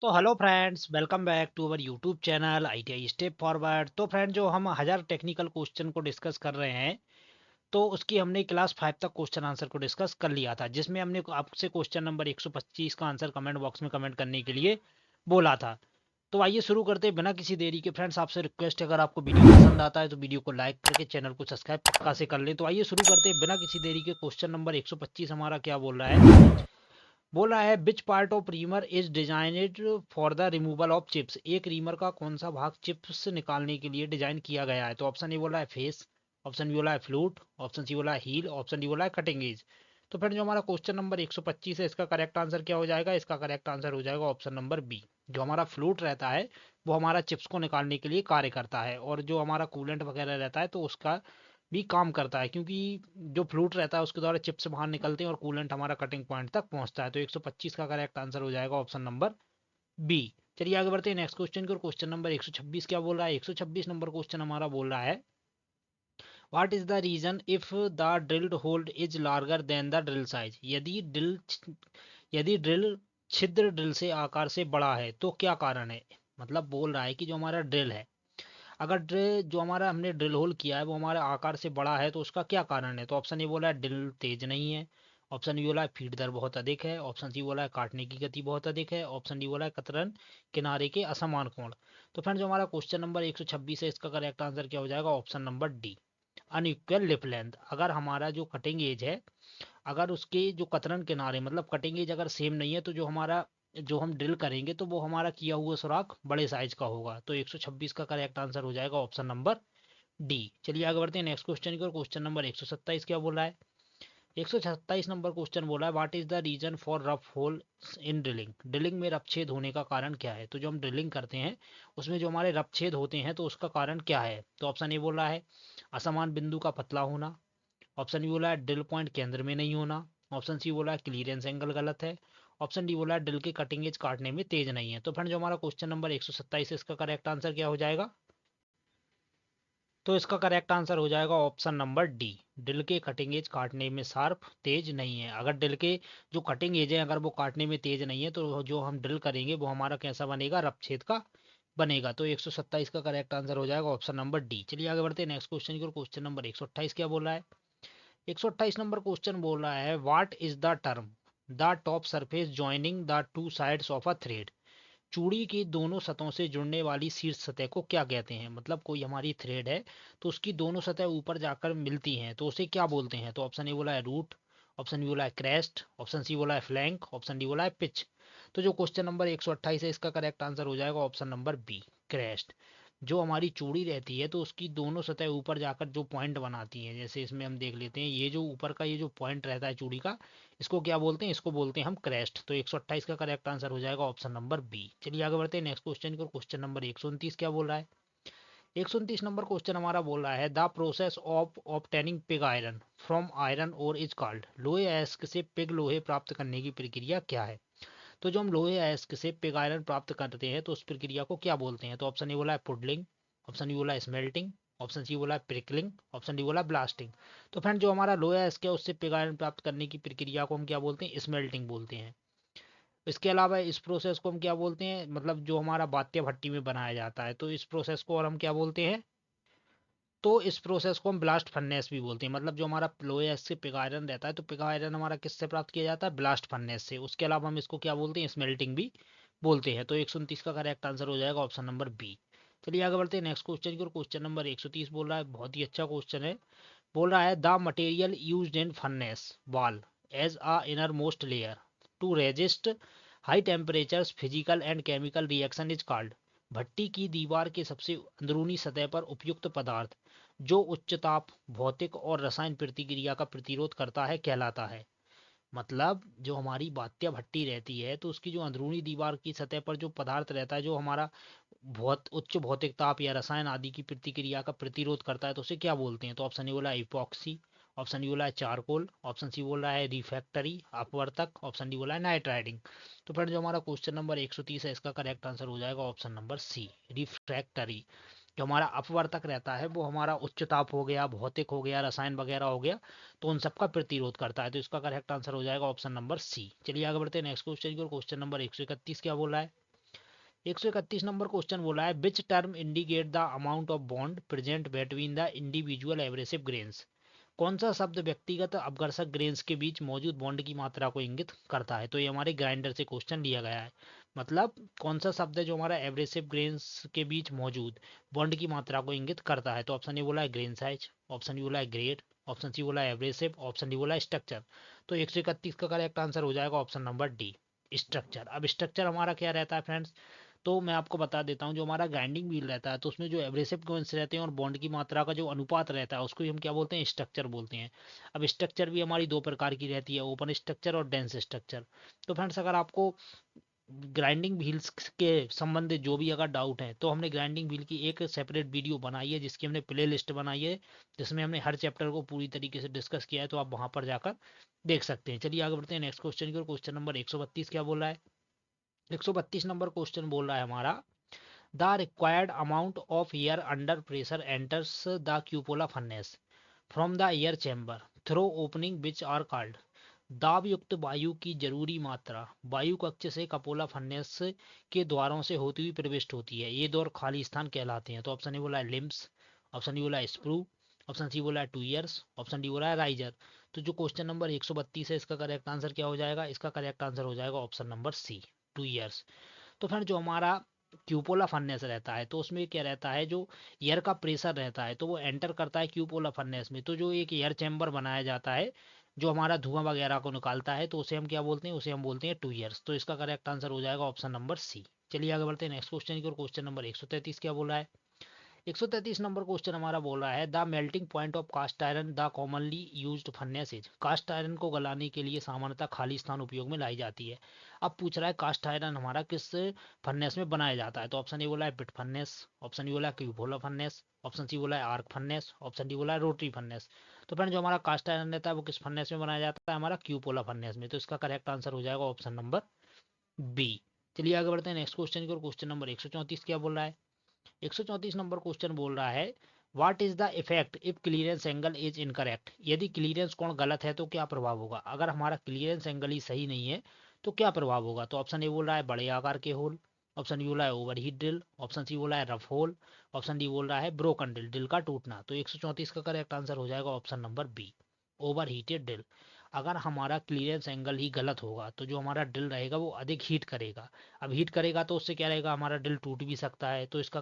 तो hello friends, welcome back to our YouTube channel ITI step forward. तो friend, जो हम 1000 टेक्निकल क्वेश्चन को डिस्कस कर रहे हैं, तो उसकी हमने क्लास 5 तक क्वेश्चन आंसर को डिस्कस कर लिया था, जिसमें हमने आपसे क्वेश्चन नंबर 125 का आंसर कमेंट बॉक्स में कमेंट करने के लिए बोला था। तो आइए शुरू करते हैं बिना किसी देरी के। फ्रेंड्स, आपसे रिक्वेस्ट है, अगर आपको वीडियो पसंद आता है तो वीडियो को लाइक करके चैनल को सब्सक्राइब पक्का से कर लें। तो आइए शुरू करते हैं बिना किसी देरी के। क्वेश्चन नंबर 125 हमारा क्या बोल रहा है? बोल रहा है which part of reamer is designed for the removal of chips. एक रीमर का कौन सा भाग चिप्स निकालने के लिए डिजाइन किया गया है? तो ऑप्शन ए बोला है फेस, ऑप्शन बी बोला है फ्लूट, ऑप्शन सी बोला है हील, ऑप्शन डी बोला है कटिंग एज। तो फिर जो हमारा क्वेश्चन नंबर 125 है, इसका करेक्ट आंसर क्या हो जाएगा? इसका करेक्ट आंसर हो जाएगा ऑप्शन नंबर बी। जो हमारा फ्लूट रहता है वो हमारा चिप्स को निकालने के लिए कार्य करता है, और जो हमारा कूलेंट वगैरह रहता है तो उसका भी काम करता है, क्योंकि जो फ्लूट रहता है उसके द्वारा चिप्स बाहर निकलते हैं और कूलेंट हमारा कटिंग पॉइंट तक पहुंचता है। तो 125 का करेक्ट आंसर हो जाएगा ऑप्शन नंबर बी। चलिए आगे बढ़ते हैं नेक्स्ट क्वेश्चन की ओर। क्वेश्चन नंबर 126 क्या बोल रहा है? 126 नंबर क्वेश्चन हमारा बोल रहा है what is the reason if the drilled hole is larger than the drill size. यदि ड्रिल छिद्र ड्रिल से आकार से बड़ा है तो क्या कारण है? मतलब बोल रहा है कि जो हमारा ड्रिल है, अगर ड्रिल जो हमारा हमने ड्रिल होल किया है वो हमारे आकार से बड़ा है तो उसका क्या कारण है? तो ऑप्शन ए बोला है ड्रिल तेज नहीं है, ऑप्शन बी बोला है फीड दर बहुत अधिक है, ऑप्शन सी बोला है काटने की गति बहुत अधिक है, ऑप्शन डी बोला है कतरन किनारे के असमान कोण। तो फ्रेंड, जो हमारा क्वेश्चन नंबर 126 है, इसका करेक्ट आंसर क्या हो जाएगा? Option number D, unequal lip length. अगर हमारा जो कटिंग एज है, अगर उसके जो कतरन किनारे मतलब कटिंग एज अगर सेम नहीं है, तो जो हम ड्रिल करेंगे तो वो हमारा किया हुआ सुराख बड़े साइज का होगा। तो 126 का करेक्ट आंसर हो जाएगा ऑप्शन नंबर डी। चलिए आगे बढ़ते हैं नेक्स्ट क्वेश्चन की ओर। क्वेश्चन नंबर 127 क्या बोला है? 127 नंबर क्वेश्चन बोला है what is the reason for rough hole in drilling. Drilling में रफछेद होने का कारण क्या है? तो जो हम ड्रिलिंग करते हैं उसमें जो हमारे रफछेद होते हैं तो उसका कारण क्या है? तो ऑप्शन ए बोल रहा है असमान बिंदु का पतला होना, ऑप्शन बी बोला है ड्रिल पॉइंट केंद्र में नहीं होना, ऑप्शन सी बोला है क्लीयरेंस एंगल गलत है, ऑप्शन डी बोला है ड्रिल के कटिंग एज काटने में तेज नहीं है। तो फ्रेंड, जो हमारा क्वेश्चन नंबर 127 है, इसका करेक्ट आंसर क्या हो जाएगा? तो इसका करेक्ट आंसर हो जाएगा ऑप्शन नंबर डी, ड्रिल के कटिंग एज काटने में शार्प तेज नहीं है। अगर ड्रिल के जो कटिंग एज है अगर वो काटने में तेज नहीं है तो जो हम ड्रिल करेंगे वो हमारा कैसा बनेगा? रफछेद का बनेगा। तो 127 का करेक्ट आंसर हो जाएगा ऑप्शन नंबर डी। चलिए आगे बढ़ते हैं नेक्स्ट क्वेश्चन की ओर। क्वेश्चन नंबर 128 क्या बोल रहा है? 128 नंबर क्वेश्चन बोल रहा है what is the term the top surface joining the two sides of a thread. चूड़ी की दोनों सतहों से जुड़ने वाली शीर्ष सतह को क्या कहते हैं? मतलब कोई हमारी थ्रेड है तो उसकी दोनों सतह ऊपर जाकर मिलती हैं तो उसे क्या बोलते हैं? तो ऑप्शन ए बोला है रूट, ऑप्शन बी बोला है क्रेस्ट, ऑप्शन सी बोला है फ्लैंक, ऑप्शन डी बोला है पिच। तो जो क्वेश्चन नंबर 128 है, इसका करेक्ट आंसर हो जाएगा ऑप्शन नंबर बी, क्रेस्ट। जो हमारी चूड़ी रहती है तो उसकी दोनों सतह ऊपर जाकर जो पॉइंट बनाती हैं, जैसे इसमें हम देख लेते हैं, ये जो ऊपर का ये जो पॉइंट रहता है चूड़ी का, इसको क्या बोलते हैं? इसको बोलते हैं हम क्रेस्ट। तो 128 का करेक्ट आंसर हो जाएगा ऑप्शन नंबर बी। चलिए आगे बढ़ते हैं नेक्स्ट क्वेश्चन को। क्वेश्चन नंबर 129 क्या बोल रहा है? 129 नंबर क्वेश्चन हमारा बोल रहा है the process of obtaining pig iron from iron ore is called. लोहे अयस्क से पिग लोहे प्राप्त करने की प्रक्रिया क्या है? तो जो हम लोहे अयस्क से पिग आयरन प्राप्त करते हैं तो उस प्रक्रिया को क्या बोलते हैं? तो ऑप्शन ए बोला है पुडलिंग, ऑप्शन बी बोला है स्मेल्टिंग, ऑप्शन सी बोला है प्रिकलिंग, ऑप्शन डी बोला है ब्लास्टिंग। तो फ्रेंड, जो हमारा लोहे अयस्क है उससे पिग आयरन प्राप्त करने की प्रक्रिया को हम क्या बोलते हैं? स्मेल्टिंग बोलते हैं। इसके अलावा इस प्रोसेस को हम क्या बोलते हैं? मतलब जो हमारा बात्या भट्टी में बनाया जाता है तो इस प्रोसेस को और हम क्या बोलते हैं? तो इस प्रोसेस को हम ब्लास्ट फर्नेस भी बोलते हैं। मतलब जो हमारा लोहे से पिग आयरन रहता है तो पिग आयरन हमारा किससे प्राप्त किया जाता है? ब्लास्ट फर्नेस से। उसके अलावा हम इसको क्या बोलते हैं? स्मेल्टिंग भी बोलते हैं। तो 129 का करेक्ट आंसर हो जाएगा ऑप्शन नंबर बी। चलिए आगे बढ़ते हैं नेक्स्ट क्वेश्चन की ओर। क्वेश्चन नंबर 130 बोल रहा है, बहुत ही अच्छा क्वेश्चन है। बोल रहा है the material used in furnace wall as a inner most layer to resist high temperatures physical and chemical reaction is called. भट्टी की दीवार के सबसे अंदरूनी सतह पर उपयुक्त पदार्थ जो उच्च ताप, भौतिक और रसायन प्रतिक्रिया का प्रतिरोध करता है कहलाता है। मतलब जो हमारी बात्या भट्टी रहती है तो उसकी जो अंदरूनी दीवार की सतह पर जो पदार्थ रहता है जो हमारा बहुत उच्च भौतिक ताप या रसायन आदि की प्रतिक्रिया का प्रतिरोध करता है तो उसे क्या बोलते हैं? तो ऑप्शन ए बोला है इपॉक्सी, ऑप्शन डी बोला है चारकोल, ऑप्शन सी बोल रहा है रिफैक्टरी अपवर्तक, ऑप्शन डी बोला है नाइट राइडिंग। तो फ्रेंड, जो हमारा क्वेश्चन नंबर 130 है, इसका करेक्ट आंसर हो जाएगा ऑप्शन नंबर सी, रिफ्रैक्टरी। जो हमारा अपवर्तक रहता है वो हमारा उच्च ताप हो गया, भौतिक हो गया, रसायन वगैरह हो गया, तो उन सबका प्रतिरोध करता है। तो इसका करेक्ट आंसर हो जाएगा ऑप्शन नंबर सी। चलिए आगे बढ़ते हैं नेक्स्ट क्वेश्चन की ओर। क्वेश्चन नंबर 131 क्या बोल रहा है? 131 नंबर क्वेश्चन बोला है which term indicate the amount of bond present between the individual abrasive grains. कौन सा शब्द व्यक्तिगत अपघर्षक ग्रेन्स के बीच मौजूद बॉन्ड की मात्रा को इंगित करता है। तो ये हमारे ग्राइंडर से क्वेश्चन लिया गया है। मतलब कौन सा शब्द है जो हमारा एब्रेसिव ग्रेन्स के बीच मौजूद बॉन्ड की मात्रा को इंगित करता है। तो ऑप्शन ए बोला है ग्रेन साइज, ऑप्शन बी बोला है ग्रेड, ऑप्शन सी बोला है एब्रेसिव, ऑप्शन डी बोला है स्ट्रक्चर। तो 131 का करेक्ट आंसर हो जाएगा ऑप्शन नंबर डी, स्ट्रक्चर। अब स्ट्रक्चर हमारा क्या रहता है फ्रेंड्स, तो मैं आपको बता देता हूँ। जो हमारा ग्राइंडिंग व्हील रहता है तो उसमें जो एब्रेसिव कॉइंस रहते हैं और बॉन्ड की मात्रा का जो अनुपात रहता है उसको ही हम क्या बोलते हैं, स्ट्रक्चर बोलते हैं। अब स्ट्रक्चर भी हमारी दो प्रकार की रहती है, ओपन स्ट्रक्चर और डेंस स्ट्रक्चर। तो फ्रेंड्स अगर आपको ग्राइंडिंग व्हील्स के संबंधित जो भी अगर डाउट है तो हमने ग्राइंडिंग व्हील की एक सेपरेट वीडियो बनाई है जिसकी हमने प्ले लिस्ट बनाई है, जिसमें हमने हर चैप्टर को पूरी तरीके से डिस्कस किया है। तो आप वहां पर जाकर देख सकते हैं। चलिए आगे बढ़ते हैं नेक्स्ट क्वेश्चन की ओर। क्वेश्चन नंबर 132 क्या बोल रहा है। 132 नंबर क्वेश्चन बोल रहा है हमारा the required amount of air under pressure enters the cupola furnace from the air chamber through opening which are called. दाब युक्त वायु की जरूरी मात्रा वायु कक्ष से कपोला फर्नेस के द्वारों से होती हुई प्रविष्ट होती है। ये द्वार खाली स्थान कहलाते हैं। तो ऑप्शन ए बोला है लिम्स, ऑप्शन डी बोला है स्प्रू, ऑप्शन सी बोला है 2 ईयर्स, ऑप्शन डी बोला है राइजर। तो जो क्वेश्चन नंबर 132 है इसका करेक्ट आंसर क्या हो जाएगा, इसका करेक्ट आंसर हो जाएगा ऑप्शन नंबर सी, 2 ईयर्स। तो फिर जो हमारा क्यूपोला फर्नेस रहता है तो उसमें क्या रहता है, जो एयर का प्रेशर रहता है तो वो एंटर करता है क्यूपोला फर्नेस में। तो जो एक एयर चैम्बर बनाया जाता है जो हमारा धुआं वगैरह को निकालता है तो उसे हम क्या बोलते हैं, उसे हम बोलते हैं 2 ईयर्स। तो इसका करेक्ट आंसर हो जाएगा ऑप्शन नंबर सी। चलिए आगे बढ़ते हैं नेक्स्ट क्वेश्चन की ओर। क्वेश्चन नंबर 133 क्या बोला है। 133 नंबर क्वेश्चन हमारा बोल रहा है the melting point of cast iron the commonly used furnace is. Cast iron को गलाने के लिए सामान्यतः खाली स्थान उपयोग में लाई जाती है। अब पूछ रहा है कास्ट आयरन हमारा किस फर्नेस में बनाया जाता है। तो ऑप्शन ए बोला है पिट फर्नेस, ऑप्शन बी बोला है क्यूबोला फर्नेस, ऑप्शन सी बोला है आर्क फर्नेस, ऑप्शन डी बोला है रोटरी फर्नेस। तो फ्रेंड जो हमारा कास्ट आयरन रहता है वो किस फर्नेस में बनाया जाता है, हमारा क्यूपोला फर्नेस में। तो इसका करेक्ट आंसर हो जाएगा ऑप्शन नंबर बी। चलिए आगे बढ़ते हैं नेक्स्ट क्वेश्चन की ओर। क्वेश्चन नंबर 134 क्या बोल रहा है। 134 नंबर क्वेश्चन बोल रहा है what is the effect if clearance angle is incorrect. यदि क्लियरेंस कोण गलत है तो क्या प्रभाव होगा। अगर हमारा क्लियरेंस एंगल ही सही नहीं है तो क्या प्रभाव होगा। तो ऑप्शन ए बोल रहा है बड़े आकार के होल, ऑप्शन बी बोला है ओवरहीट ड्रिल, ऑप्शन सी बोला है रफ होल, ऑप्शन डी बोल रहा है ब्रोकन ड्रिल, ड्रिल का टूटना। तो 134 का करेक्ट आंसर हो जाएगा option number B, over heated drill. अगर हमारा क्लियरेंस एंगल ही गलत होगा तो जो हमारा ड्रिल रहेगा वो अधिक हीट करेगा। अब हीट करेगा तो उससे क्या रहेगा, हमारा ड्रिल टूट भी सकता है। तो इसका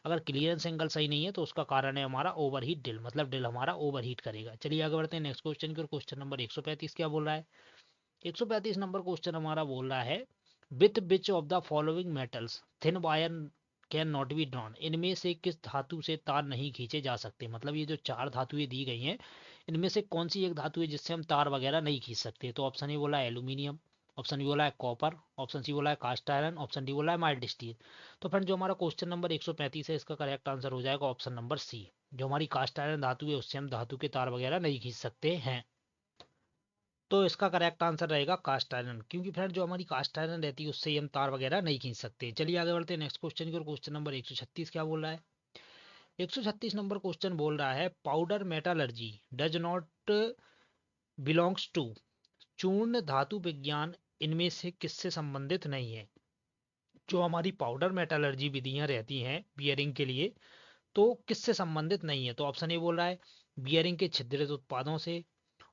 अगर क्लियरेंस एंगल सही नहीं है तो उसका कारण है हमारा ओवर हीट ड्रिल, मतलब ड्रिल हमारा ओवर हीट करेगा। चलिए आगे बढ़ते हैं नेक्स्ट क्वेश्चन की ओर। क्वेश्चन नंबर 135 क्या बोल रहा है। 135 नंबर क्वेश्चन हमारा बोल रहा है with which of the following metals thin wire can not be drawn. इनमें से किस धातु से तार नहीं खींचे जा सकते। मतलब ये जो चार धातुएं दी गई हैं इनमें से कौन सी एक धातु है जिससे हम तार वगैरह नहीं खींच सकते। तो ऑप्शन ए बोला है एल्यूमिनियम, ऑप्शन बी बोला है कॉपर, ऑप्शन सी बोला है कास्ट आयरन, ऑप्शन डी बोला है माइल्ड स्टील। तो फ्रेंड जो हमारा क्वेश्चन नंबर 135 है इसका करेक्ट आंसर हो जाएगा ऑप्शन नंबर सी। जो हमारी कास्ट आयरन धातु है उससे हम धातु के तार वगैरह नहीं खींच सकते हैं। तो इसका करेक्ट आंसर रहेगा कास्ट आयरन, क्योंकि फ्रेंड जो हमारी कास्ट आयरन रहती है उससे हम तार वगैरह नहीं खींच सकते। चलिए आगे बढ़ते हैं नेक्स्ट क्वेश्चन की ओर। क्वेश्चन नंबर 136 क्या बोल रहा है। 136 नंबर क्वेश्चन बोल रहा है powder metallurgy does not belongs to. चूर्ण धातु विज्ञान इनमें से किससे संबंधित नहीं है। जो हमारी पाउडर मेटालर्जी विधियां रहती हैं बियरिंग के लिए तो किससे संबंधित नहीं है। तो ऑप्शन ए बोल रहा है बियरिंग के छिद्रित उत्पादों से,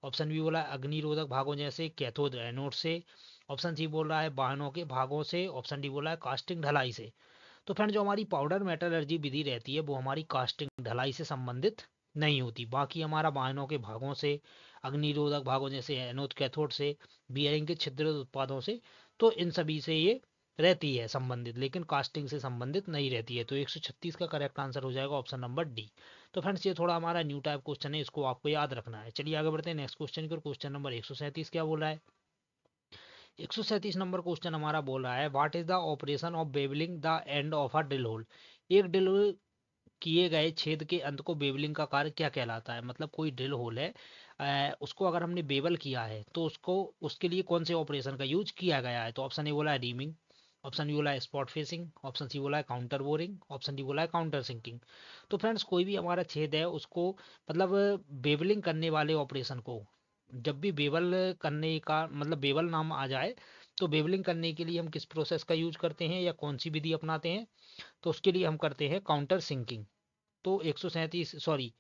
ऑप्शन बी बोला है अग्निरोधक भागों जैसे कैथोड एनोड से, ऑप्शन सी बोल रहा है वाहनों के भागों से, ऑप्शन डी बोला है कास्टिंग ढलाई से। तो फ्रेंड जो हमारी पाउडर मेटलर्जी विधि रहती है वो हमारी कास्टिंग ढलाई से संबंधित नहीं होती। बाकी हमारा वाहनों के भागों से, अग्निरोधक भागों जैसे एनोड कैथोड से, बियरिंग के छिद्रित उत्पादों से, तो इन सभी से ये रहती है संबंधित, लेकिन कास्टिंग से संबंधित नहीं रहती है। तो 136 का करेक्ट आंसर हो जाएगा ऑप्शन नंबर डी। तो फ्रेंड्स ये थोड़ा हमारा न्यू टाइप क्वेश्चन है, इसको आपको याद रखना है। चलिए आगे बढ़ते हैं नेक्स्ट क्वेश्चन की ओर। क्वेश्चन नंबर 137 क्या बोल रहा है। 137 नंबर क्वेश्चन हमारा बोल रहा है what is the operation of bevelling the end of a drill hole. एक ड्रिल किए गए छेद के अंत को बेवलिंग का कार्य क्या कहलाता है। मतलब कोई ड्रिल होल है उसको अगर हमने बेवल किया है तो उसको उसके लिए कौन से ऑपरेशन का यूज किया गया है। तो ऑप्शन ए बोला है रीमिंग, ऑप्शन बी बोला है स्पॉट फेसिंग, ऑप्शन सी बोला है काउंटर बोरिंग, ऑप्शन डी बोला है काउंटर सिंकिंग। तो फ्रेंड्स कोई भी हमारा छेद है उसको मतलब बेवलिंग करने वाले ऑपरेशन को जब भी बेवल करने का मतलब बेवल नाम आ जाए तो बेवलिंग करने के लिए हम किस प्रोसेस का यूज करते हैं या कौन सी विधि अपनाते हैं? तो उसके लिए हम करते हैं काउंटर सिंकिंग। तो 137 सॉरी,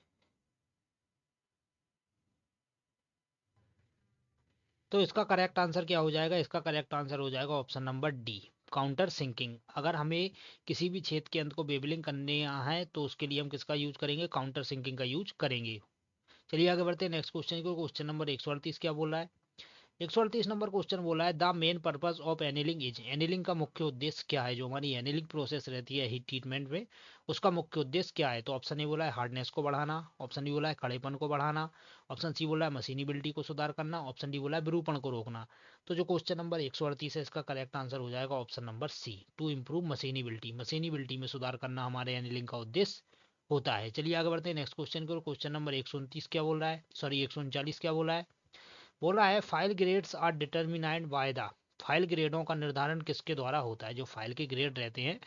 तो इसका करेक्ट आंसर क्या हो जाएगा? इसका करेक्ट आंसर हो जाएगा option number D, countersinking. अगर हमें किसी भी छेद के अंत को बेवलिंग करने है तो उसके लिए हम किसका यूज करेंगे? काउंटर सिंकिंग का यूज करेंगे। चलिए आगे बढ़ते हैं नेक्स्ट क्वेश्चन को। क्वेश्चन नंबर 138 क्या बोल रहा है? 138 नंबर क्वेश्चन बोला है the main purpose of annealing is, annealing का मुख्य उद्देश्य क्या है? जो हमारी एनिलिंग प्रोसेस रहती है हीट ट्रीटमेंट में, उसका मुख्य उद्देश्य क्या है? तो ऑप्शन ए बोला है हार्डनेस को बढ़ाना, ऑप्शन डी बोला है कड़ेपन को बढ़ाना, ऑप्शन सी बोला है मशीनिबिलिटी को सुधार करना, ऑप्शन डी बोला है विरूपण को रोकना। तो जो क्वेश्चन नंबर 138 है इसका करेक्ट आंसर हो जाएगा option number C, to improve machinability. Machinability में सुधार करना हमारे एनिलिंग का उद्देश्य होता है। चलिए आगे बढ़ते हैं नेक्स्ट क्वेश्चन को। क्वेश्चन नंबर 129 क्या बोल रहा है? सॉरी 139 क्या बोला है? बोल रहा है file grades are determined by the, file ग्रेडों का निर्धारण किसके द्वारा होता है? जो फाइल के ग्रेड रहते हैं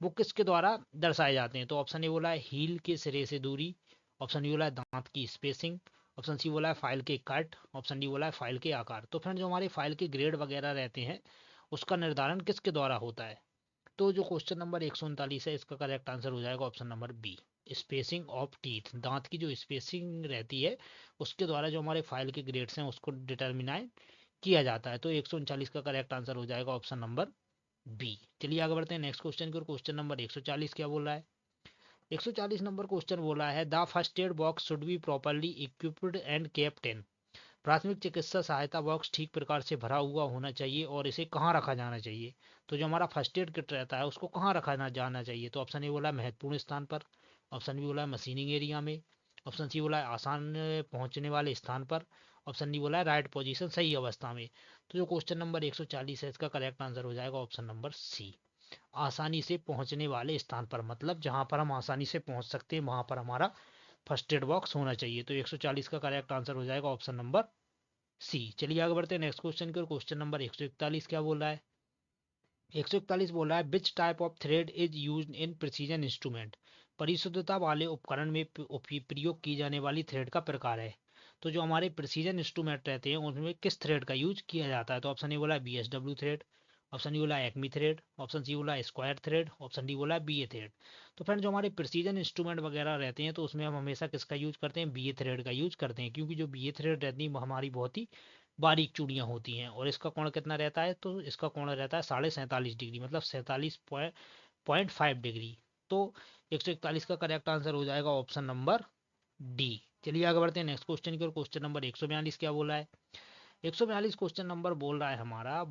वो किसके द्वारा दर्शाए जाते हैं? तो ऑप्शन ए बोला है हील के सिरे से दूरी, ऑप्शन बी बोला है दांत की स्पेसिंग, ऑप्शन सी बोला है फाइल के कट, ऑप्शन डी बोला है फाइल के आकार। तो फ्रेंड जो हमारे फाइल के ग्रेड वगैरह रहते हैं उसका निर्धारण किसके द्वारा होता है? तो जो क्वेश्चन नंबर 139 है इसका करेक्ट आंसर हो जाएगा option number B, spacing of teeth. दांत की जो स्पेसिंग रहती है उसके द्वारा जो हमारे फाइल के ग्रेड्स हैं उसको डिटरमिनाइट किया जाता है। तो 139 का करेक्ट आंसर हो जाएगा ऑप्शन नंबर बी। चलिए आगे बढ़ते हैं नेक्स्ट क्वेश्चन की ओर। क्वेश्चन नंबर 140 क्या बोल रहा है? 140 नंबर क्वेश्चन बोला है the first aid box should be properly equipped and kept in, प्राथमिक चिकित्सा सहायता बॉक्स ठीक प्रकार से भरा हुआ होना चाहिए और इसे कहाँ रखा जाना चाहिए? तो जो हमारा फर्स्ट एड किट रहता है उसको कहाँ रखा जाना चाहिए? तो ऑप्शन ए बोला है महत्वपूर्ण स्थान पर, ऑप्शन बी बोला है मशीनिंग एरिया में, ऑप्शन सी बोला है आसान पहुंचने वाले स्थान पर, ऑप्शन डी बोला है राइट पोजीशन सही अवस्था में। तो जो क्वेश्चन नंबर 140 है इसका करेक्ट आंसर हो जाएगा ऑप्शन नंबर सी, आसानी से पहुंचने वाले स्थान पर, मतलब जहां पर हम आसानी से पहुंच सकते हैं वहां पर हमारा फर्स्ट एड बॉक्स होना चाहिए। तो 140 का करेक्ट आंसर हो जाएगा ऑप्शन नंबर सी। चलिए आगे बढ़ते हैं नेक्स्ट क्वेश्चन की ओर। क्वेश्चन नंबर 141 क्या बोल रहा है? 141 बोल रहा है which type of thread is used in precision instrument, परिशुद्धता वाले उपकरण में प्रयोग की जाने वाली थ्रेड का प्रकार है। तो जो हमारे प्रिसीजन इंस्ट्रूमेंट रहते हैं उनमें किस थ्रेड का यूज किया जाता है? तो ऑप्शन ए बोला है BSW थ्रेड, ऑप्शन डी बोला है एक्मी थ्रेड, ऑप्शन सी बोला है स्क्वायर थ्रेड, ऑप्शन डी बोला है BA थ्रेड। तो फ्रेंड जो हमारे प्रिसीजन इंस्ट्रूमेंट वगैरह रहते हैं तो उसमें हम हमेशा किसका यूज करते हैं? BA थ्रेड का यूज करते हैं, क्योंकि जो BA थ्रेड रहती है वो हमारी बहुत ही बारीक चूड़ियाँ होती हैं और इसका कोण कितना रहता है? तो इसका कोण रहता है 47.5 डिग्री, मतलब 47.5 डिग्री। तो 141 का करेक्ट आंसर हो जाएगा ऑप्शन नंबर डी। चलिए आगे बढ़ते हैं नेक्स्ट क्वेश्चन की ओर। क्वेश्चन नंबर 142 क्या बोला है? 142 क्वेश्चन नंबर बोल रहा है हमारा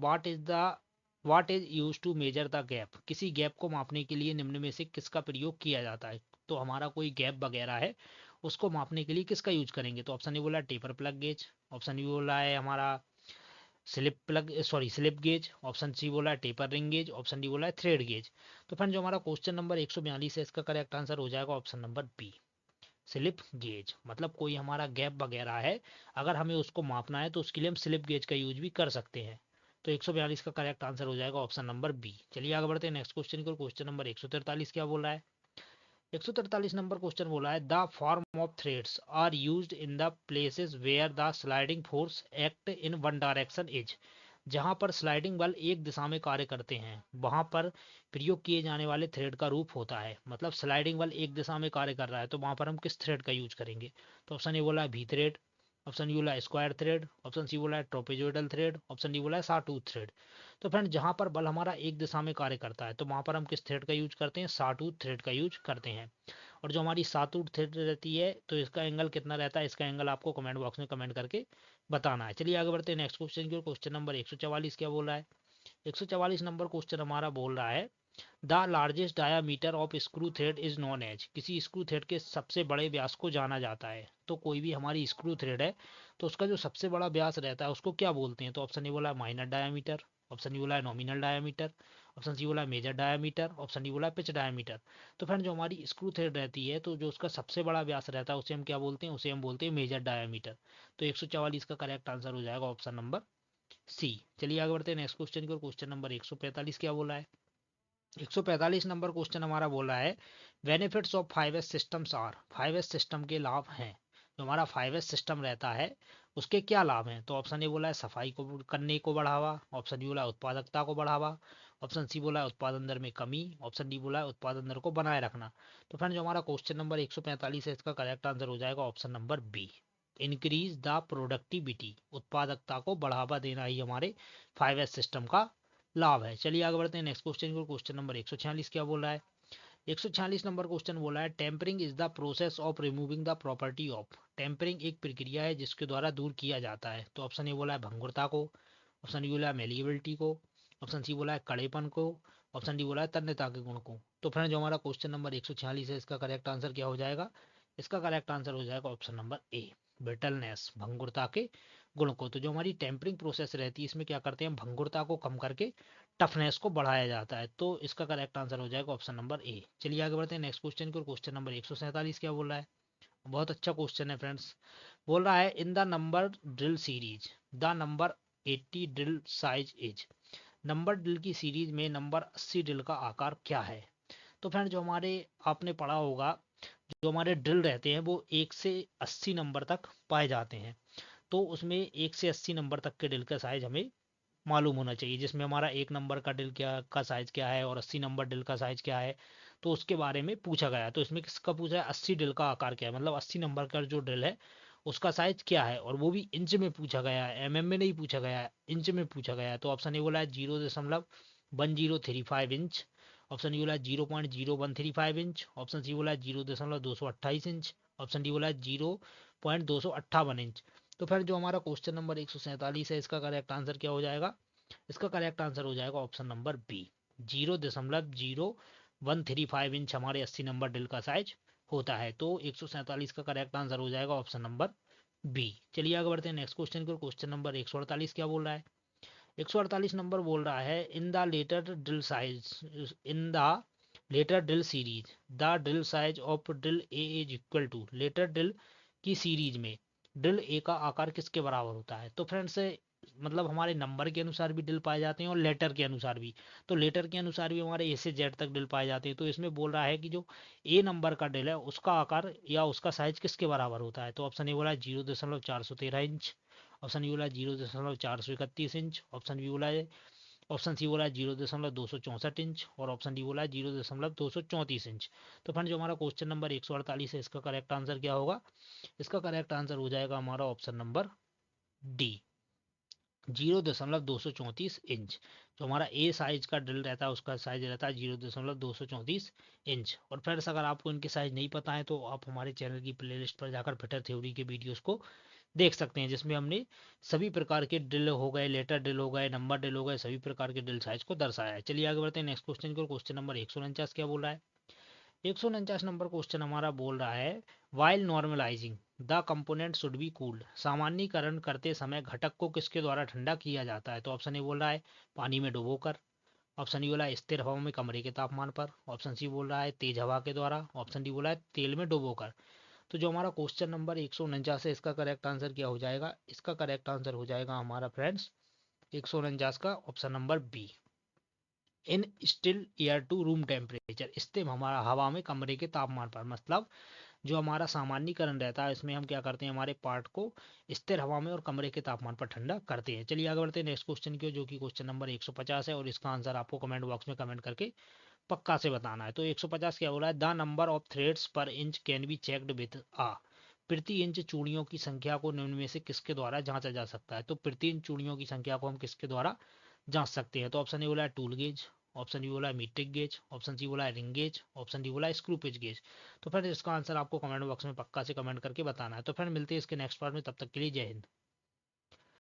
what is use to measure the gap, किसी गैप को मापने के लिए निम्न में से किसका प्रयोग किया जाता है? तो हमारा कोई गैप वगैरह है उसको मापने के लिए किसका यूज करेंगे? तो ऑप्शन ए बोला taper plug gauge, option B बोला है हमारा स्लिप गेज, ऑप्शन सी बोला है taper ring gauge, option D बोला है थ्रेड गेज। तो फ्रेंड जो हमारा क्वेश्चन नंबर 142 है इसका करेक्ट आंसर हो जाएगा option number B, slip gauge. मतलब कोई हमारा गैप वगैरह है अगर हमें उसको मापना है तो उसके लिए हम स्लिप गेज का यूज भी कर सकते हैं। तो 142 का करेक्ट आंसर हो जाएगा ऑप्शन नंबर बी। चलिए आगे बढ़ते हैं नेक्स्ट क्वेश्चन को। क्वेश्चन नंबर 143 क्या बोल रहा है? 143 नंबर क्वेश्चन बोला है the form of threads are used in the places where the sliding force act in one direction is, जहां पर स्लाइडिंग बल एक दिशा में कार्य करते हैं वहां पर प्रयोग किए जाने वाले थ्रेड का रूप होता है। मतलब स्लाइडिंग बल एक दिशा में कार्य कर रहा है तो वहां पर हम किस थ्रेड का यूज करेंगे? तो ऑप्शन ए बोला है भी थ्रेड, ऑप्शन बी बोला है स्क्वायर थ्रेड, ऑप्शन सी बोला है ट्रोपेजोइडल थ्रेड, ऑप्शन डी बोला है साटूथ थ्रेड। तो फ्रेंड जहां पर बल हमारा एक दिशा में कार्य करता है तो वहां पर हम किस थ्रेड का यूज करते हैं? साटूथ थ्रेड का यूज करते हैं। और जो हमारी सातूथ थ्रेड रहती है तो इसका एंगल कितना रहता है? इसका एंगल आपको कमेंट बॉक्स में कमेंट करके बताना है। चलिए आगे बढ़ते हैं नेक्स्ट क्वेश्चन की ओर। क्वेश्चन नंबर 144 क्या बोल रहा है? 144 नंबर क्वेश्चन हमारा बोल रहा है the largest diameter of screw thread is known as, किसी स्क्रू थ्रेड के सबसे बड़े व्यास को जाना जाता है। तो कोई भी हमारी स्क्रू थ्रेड है तो उसका जो सबसे बड़ा व्यास रहता है उसको क्या बोलते हैं? तो ऑप्शन ए बोला है माइनर डायामीटर, ऑप्शन बी बोला है नॉमिनल डायामीटर, ऑप्शन सी बोला है मेजर डायामीटर, ऑप्शन डी बोला है पिच डायामीटर। तो फ्रेंड जो हमारी स्क्रू थ्रेड रहती है तो जो उसका सबसे बड़ा व्यास रहता है उसे हम क्या बोलते हैं? उसे हम बोलते हैं मेजर डायामीटर। तो 144 का करेक्ट आंसर हो जाएगा ऑप्शन नंबर सी। चलिए आगे बढ़ते हैं नेक्स्ट क्वेश्चन की ओर। क्वेश्चन नंबर 145 क्या बोला है? 145 नंबर क्वेश्चन हमारा बोला है benefits of 5S systems are, 5S system के लाभ हैं। जो हमारा 5S सिस्टम रहता है उसके क्या लाभ हैं? तो ऑप्शन ए बोला है सफाई को करने को बढ़ावा, ऑप्शन बी बोला है उत्पादकता को बढ़ावा, ऑप्शन सी बोला है उत्पादन दर में कमी, ऑप्शन डी बोला है उत्पादन दर को बनाए रखना। तो फ्रेंड जो हमारा क्वेश्चन नंबर 145 है इसका करेक्ट आंसर हो जाएगा option number B, increase the productivity, उत्पादकता को बढ़ावा देना ही हमारे 5S सिस्टम का लाभ है। चलिए आगे बढ़ते हैं नेक्स्ट क्वेश्चन को। क्वेश्चन नंबर 146 क्या बोल रहा है? 146 नंबर क्वेश्चन बोला है tempering is the process of removing the property of, tempering एक प्रक्रिया है जिसके द्वारा दूर किया जाता है। तो ऑप्शन ए बोला है भंगुरता को, ऑप्शन बी बोला है मेलिएबिलिटी को, ऑप्शन सी बोला है कड़ेपन को, ऑप्शन डी बोला है तन्यता के गुण को। तो फ्रेंड जो हमारा क्वेश्चन नंबर 146 है इसका करेक्ट आंसर क्या हो जाएगा? इसका करेक्ट आंसर हो जाएगा ऑप्शन नंबर ए, ब्रिटलनेस, भंगुरता के गुण को। तो जो हमारी टेम्परिंग प्रोसेस रहती है इसमें क्या करते हैं, भंगुरता को कम करके टफनेस को बढ़ाया जाता है। तो इसका करेक्ट आंसर हो जाएगा ऑप्शन नंबर ए। चलिए आगे बढ़ते हैं नेक्स्ट क्वेश्चन को। क्वेश्चन नंबर 147 क्या बोल रहा है? बहुत अच्छा क्वेश्चन है फ्रेंड्स। बोल रहा है in the number drill series the number 80 drill size is, number drill की सीरीज में नंबर 80 ड्रिल का आकार क्या है? तो फ्रेंड जो हमारे आपने पढ़ा होगा जो हमारे ड्रिल रहते हैं वो 1 से 80 नंबर तक पाए जाते हैं। तो उसमें 1 से 80 नंबर तक के ड्रिल का साइज हमें मालूम होना चाहिए, जिसमें हमारा 1 नंबर का ड्रिल क्या का साइज क्या है और 80 नंबर ड्रिल का साइज क्या है। तो उसके बारे में पूछा गया है। तो इसमें किसका पूछा है? 80 ड्रिल का आकार क्या है, मतलब 80 नंबर का जो ड्रिल है उसका साइज क्या है, और वो भी इंच में पूछा गया है, एमएम में नहीं पूछा गया है, इंच में पूछा गया है। तो ऑप्शन ए बोला है 0.1035 इंच, ऑप्शन बी बोला है 0.0135 इंच, ऑप्शन सी बोला है 0.228 इंच, ऑप्शन डी बोला है 0.258 इंच। तो फिर जो हमारा क्वेश्चन नंबर 147 है इसका करेक्ट आंसर क्या हो जाएगा? इसका करेक्ट आंसर हो जाएगा ऑप्शन नंबर बी, 0.0135 इंच हमारे 80 नंबर ड्रिल का साइज होता है। तो 147 का करेक्ट आंसर हो जाएगा ऑप्शन नंबर बी। चलिए आगे बढ़ते हैं नेक्स्ट क्वेश्चन को। क्वेश्चन नंबर 148 क्या बोल रहा है? 148 नंबर बोल रहा है in the letter drill size in the letter drill series the drill size of drill A is equal to, letter drill की सीरीज में ड्रिल ए का आकार किसके बराबर होता है? तो फ्रेंड्स मतलब हमारे नंबर के अनुसार भी ड्रिल पाए जाते हैं और लेटर के अनुसार भी। तो लेटर के अनुसार भी हमारे ए से जेड तक ड्रिल पाए जाते हैं। तो इसमें बोल रहा है कि जो ए नंबर का ड्रिल है उसका आकार या उसका साइज किसके बराबर होता है? तो ऑप्शन ए बोला है 0.413 इंच, ऑप्शन बी बोला है 0.431 इंच, ऑप्शन बी बोला है ऑप्शन सी बोला है 0.264 इंच और ऑप्शन डी बोला है 0.234 इंच। तो फ्रेंड जो हमारा क्वेश्चन नंबर 148 है इसका करेक्ट आंसर क्या होगा? इसका करेक्ट आंसर हो जाएगा हमारा ऑप्शन नंबर डी, 0.234 इंच। जो हमारा ए साइज का ड्रिल रहता है उसका साइज रहता है 0.234 इंच। और फ्रेंड्स अगर आपको इनके साइज नहीं पता है तो आप हमारे चैनल की प्लेलिस्ट पर जाकर फिटर थ्योरी के वीडियोस को देख सकते हैं, जिसमें हमने सभी प्रकार के ड्रिल हो गए, लेटर ड्रिल हो गए, नंबर ड्रिल हो गए, सभी प्रकार के ड्रिल साइज को दर्शाया है। चलिए आगे बढ़ते हैं नेक्स्ट क्वेश्चन को। क्वेश्चन नंबर 149 क्या बोल रहा है? 149 नंबर क्वेश्चन हमारा बोल रहा है while normalising the component should be cooled, सामान्यीकरण करते समय घटक को किसके द्वारा ठंडा किया जाता है? तो ऑप्शन ए बोल रहा है पानी में डुबोकर, ऑप्शन बी बोला है स्थिर हवा में कमरे के तापमान पर, ऑप्शन सी बोल रहा है तेज हवा के द्वारा, ऑप्शन डी बोला है तेल में डुबोकर। तो जो हमारा क्वेश्चन नंबर 149 है इसका करेक्ट आंसर क्या हो जाएगा? इसका करेक्ट आंसर हो जाएगा हमारा फ्रेंड्स 149 का option number B, in still air to room temperature, स्थिर हमारा हवा में कमरे के तापमान पर। मतलब जो हमारा सामान्यीकरण रहता है इसमें हम क्या करते हैं, हमारे पार्ट को स्थिर हवा में और कमरे के तापमान पर ठंडा करते हैं। चलिए आगे बढ़ते हैं नेक्स्ट क्वेश्चन की ओर, जो कि क्वेश्चन नंबर 150 है और इसका आंसर आपको कमेंट बॉक्स में कमेंट करके पक्का से बताना है। तो 150 क्या बोला है? The number of threads per inch can be checked with a, प्रति इंच चूड़ियों की संख्या को निम्न में से किसके द्वारा जांचा जा सकता है? तो प्रति इंच चूड़ियों की संख्या को हम किसके द्वारा जांच सकते हैं? तो ऑप्शन ए बोला है टूल गेज, ऑप्शन बी बोला है मीट्रिक गेज, ऑप्शन सी बोला है रिंग गेज, ऑप्शन डी बोला है स्क्रू पिच गेज। तो फिर इसका आंसर आपको कमेंट बॉक्स में पक्का से कमेंट करके बताना है। तो फिर मिलते हैं इसके नेक्स्ट पार्ट में, तब तक के लिए जय हिंद।